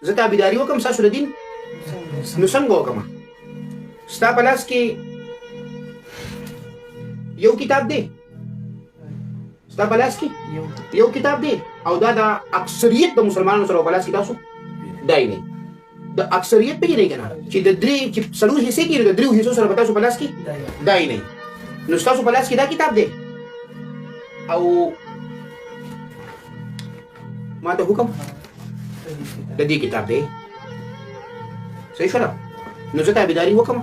زه تابعداري وکم ستاسو د دین نو څنګه وکم ستا په لاس کې یو کتاب دی ستا په لاس کې یو کتاب دی او دا د اکثریت د مسلمانانو سره په لاس کې تاسو دای نه د اکثریت په نه کنه چې د درې چې څلور حصے کې د درې حصو سره په تاسو په لاس کې دای نه نو تاسو په لاس کې دا کتاب دی او ما ته حکم د دې کتاب دی صحیح شو نو زه تابعداري وکم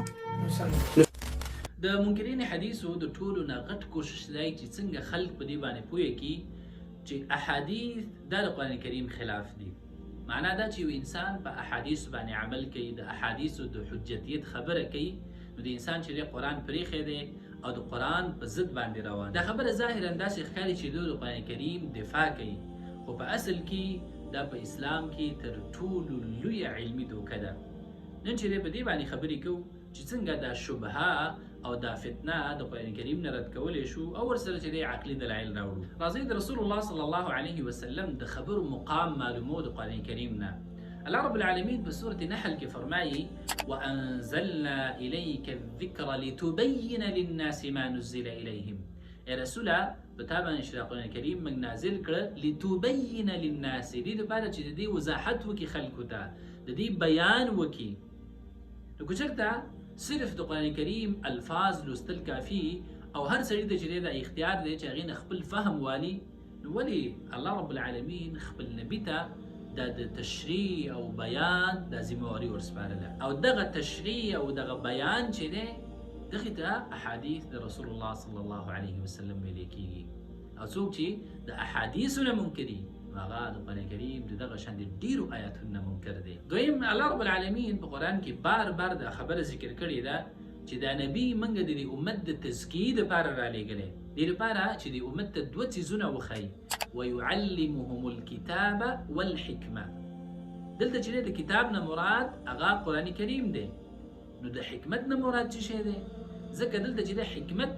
د منکرین حدیثو د ټولو نه غټ کوشش دی چې څنګه خلک په دې باندې پوهه کړي چې احادیث د قرآن کریم خلاف دي معنا دا چې یو انسان په احادیث باندې عمل کوي د احادیثو د حجتیت خبره کوي نو د انسان چې قرآن پریښی دی او د قرآن په ضد باندې روان دا خبره ظاهرا داسې ښکاري چې د قرآن کریم دفاع کوي خو په اصل کې دا په اسلام کې تر ټولو لویه علمي دوکه ده نن چې په دې باندې خبرې کوو چې څنګه دا شبهه او دا فتنه د قرآن کریم نه رد کولی شو او ورسره چې عقلي دلایل راوړو راځئ د رسول الله صلی الله علیه وسلم د خبرو مقام معلومو د قرآن کریم نه الله رب العالمین په سورة نحل کې فرمایي وانزلنا الیک الذکر لتبین للناس ما نزل الیهم ای رسوله په تا باندې چې قرآن کریم موږ نازل کړه لتبین للناس دې دپاره چې د دې وضاحت وکړي خلکو ته د دې بیان وکړي نو که چېرته صرف د قرآن کریم الفاظ لوستل کافي او هر سړي ته چې د اختیار دی چې هغې نه خپل فهم والي نو ولې الله رب العالمین خپل نبي ته د تشریع او بیان د ذمهواري ورسپارله او دغه تشریع او دغه بیان چې دی دغې ته احادیث د رسول الله صلی الله علیه وسلم ویلی کېږي او څوک چې د احادیثو نه منکري هغه د قرآن کریم د دغه شان د ډېرو آیاتونو نه منکر دی دویم الله رب العالمین په قرآن کې بار بار دا خبره ذکر کړې ده چې دا نبي موږ د دې امت د تزکیې دپاره رالیږلی دې لپاره چې د امت ته دوه څیزونه وښایي ویعلمهم الکتاب والحکمه دلته چې د کتاب نه مراد هغه قرآن کریم دی نو د حکمت نه مراد څه شی دی ځکه دلته چې د حکمت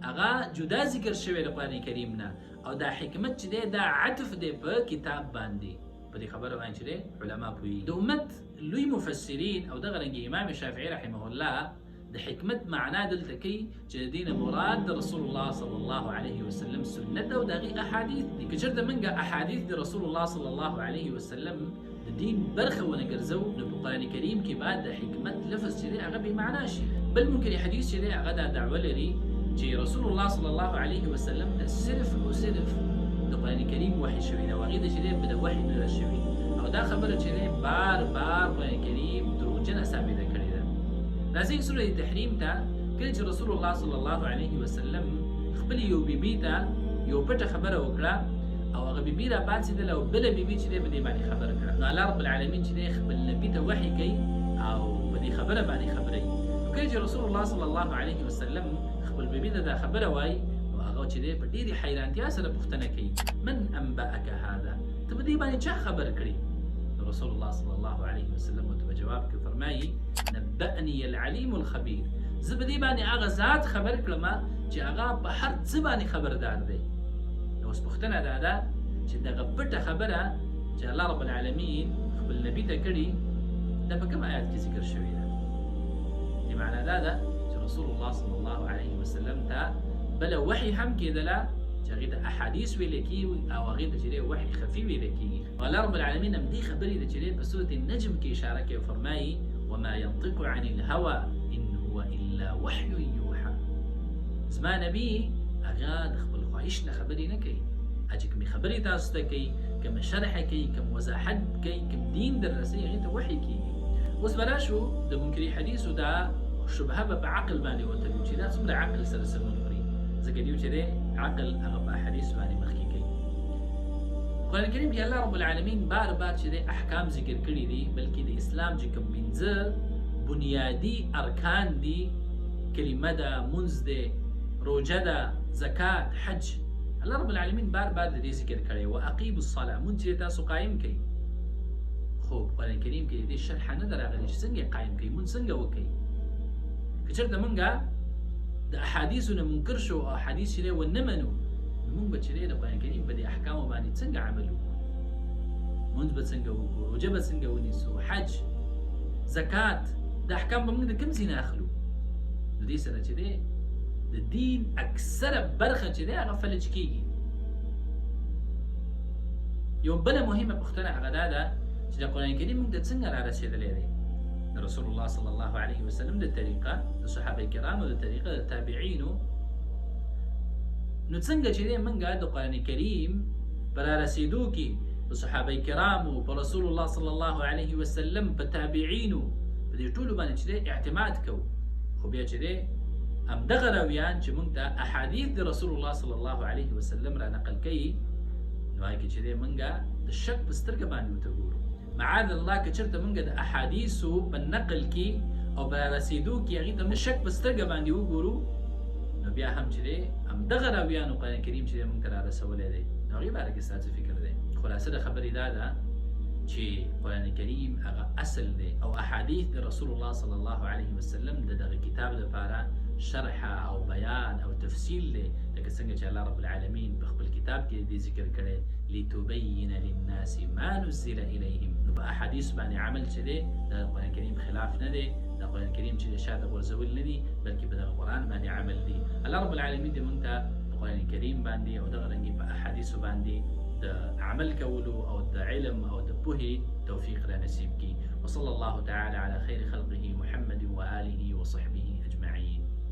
هغه جدا ذکر شوی د قرآن کریم نه او دا حکمت چې دی دا عطف دی په کتاب باندې په دې خبره باندې چې دی علما پوهېږي د امت لوی مفسرین او دغه رنګې امام شافعي رحمه الله د حکمت معنا دلته کوي چې د دې نه مراد د رسول الله صلی الله علیه وسلم سنت او د هغې احادیث دي که چېرته موږ احادیث د رسول الله صلی الله علیه وسلم د دین برخه ونه ګرځو نو په قرآن کریم کې بعد د حکمت لفظ چې دی هغه بې معنا شي بل منکر حدیث چې دی هغه دا دعوه لري چې رسول الله صلی الله علیه وسلم ته صرف او صرف د قرآن کریم وحی شوی دی او هغې ته چې دی د وحی نه شوي او دا خبره چې دی بار بار قرآن کریم دروغجنه ثابته کړې ده راځئ سوره تحریم ته کله چې رسول الله صلی الله علیه وسلم خپلې یو بیبي ته یو پټه خبره وکړه او هغه بیبي را پاڅېدله او بله بیبي چې دی په دې باندې خبره کړه نو الله رب العالمین چې دی خپل نبي ته وحی کوي او په دې خبره باندې خبروي کله چې رسول الله صلی الله علیه وسلم خپل بیبي ته دا خبره وایي نو هغه چې دی په ډېرې حیرانتیا سره پوښتنه کوي من انبأک هذا ته په دې باندې چا خبر کړي رسول الله صلی الله علیه وسلم ورته په جواب کې فرمایي نبأني العلیم الخبیر زه په دې باندې هغه ذات خبر کړم چې هغه په هر څه باندې خبردار دی اوس پوښتنه دا ده چې دغه پټه خبره چې الله رب العالمین خپل نبي ته کړي دا په کوم آیات کې ذکر شوې ده دې معنا دا ده چې رسول الله صلی الله علیه وسلم ته بله وحي هم کېدله چې هغې ته احادیث ویلی کېږي او هغې ته چې دی وحي خفي ویلی کېږي الله رب العالمین هم دې خبرې ده چې دی په سورة النجم کې اشاره کوي فرمایي وما ينطق عن الهوى إن هو إلا وحي يوحى زما نبي هغه د خپل خواهش نه خبرې نه کوي چې کومې خبرې تاسو ته کوي کومه شرح کوي کوم وضاحت کوي کوم دین در رسوي هغې ته وحي کېږي اوس به راشو د منکري حدیثو دا شبهه به په عقل باندې وتلو چې دا څومره عقل سره سمون خوري ځکه دیو چې دی عقل هغه په احادیث باندې مخکې کوي قرآن کریم کې الله رب العالمین بار بار چې دی احکام ذکر کړي دي بلکې د اسلام چې کوم پنځه بنیادي ارکان دي کلمه ده مونځ دی روژه ده زکات حج الله رب العالمین بار بار د دې ذکر کړی و اقیموا الصلاه مونځ چې تاسو قایم کړئ خو قرآن کریم کې د دې شرح نه ده راغلې چې څنګه قایم کړئ مونځ څنګه وکړئ که چېرته مونږ د احادیثو نه منکر شو او احادیث چې دی ونه منو نو مونږ به چې دی د قرآن کریم په دې احکامو باندې څنګه عمل وکړو مونږ به څنګه وکړو، روژه به څنګه ونیسو، حج، زکات، دا احکام به موږ د کوم ځای نه اخلو؟ د دې سره چې دی د دین اکثره برخه چې دی هغه فلج کېږي. یو بله مهمه پوښتنه هغه دا ده چې د قرآن کریم موږ ته څنګه را رسېدلی دی؟ د رسول الله صلی الله علیه وسلم د طریقه، د صحابه کرامو د طریقه، د تابعینو. نو څنګه چې دی موږ د قرآن کریم په را رسېدو کې په صحابه کرامو، په رسول الله صلی الله علیه وسلم، په تابعینو، په دې ټولو باندې چې دی اعتماد کوو، خو بیا چې دی همدغه راویان چې موږ ته احادیث د رسول الله صلی الله علیه وسلم را نقل کوي، نو هغه کې چې دی موږ د شک په سترګه باندې ورته ګورو. معاذ الله که چېرته موږ د احادیثو په نقل کې او په رسېدو کې هغې ته موږ شک په سترګه باندې وګورو، نو بیا هم چې دی همدغه راویانو قرآن کریم چې دی موږ ته را رسولی دی. نو هغې باره کې ستاسو فکر دی؟ خلاصه د خبرې دا ده چې قرآن کریم هغه اصل دی او احادیث د رسول الله صلی الله علیه وسلم د دغه کتاب لپاره شرح او بیان او تفصیل دی، لکه څنګه چې الله رب العالمین په خپل کتاب کې دې ذکر کړی لتبین للناس ما نزل الیهم. نو په احادیث باندې عمل چې دی د قرآن کریم خلاف نه دی، د قرآن کریم چې د شاته غورځول نه دي، بلکې په دغه قرآن باندې عمل دی. الله رب العالمین دې موږ ته په قرآن کریم باندې او دغه رنګې په احادیثو باندې د عمل کولو او د علم او د پوهې توفیق را نصیب کړي. وصلی الله تعالی علی خیر خلقه محمد و آله و صحبه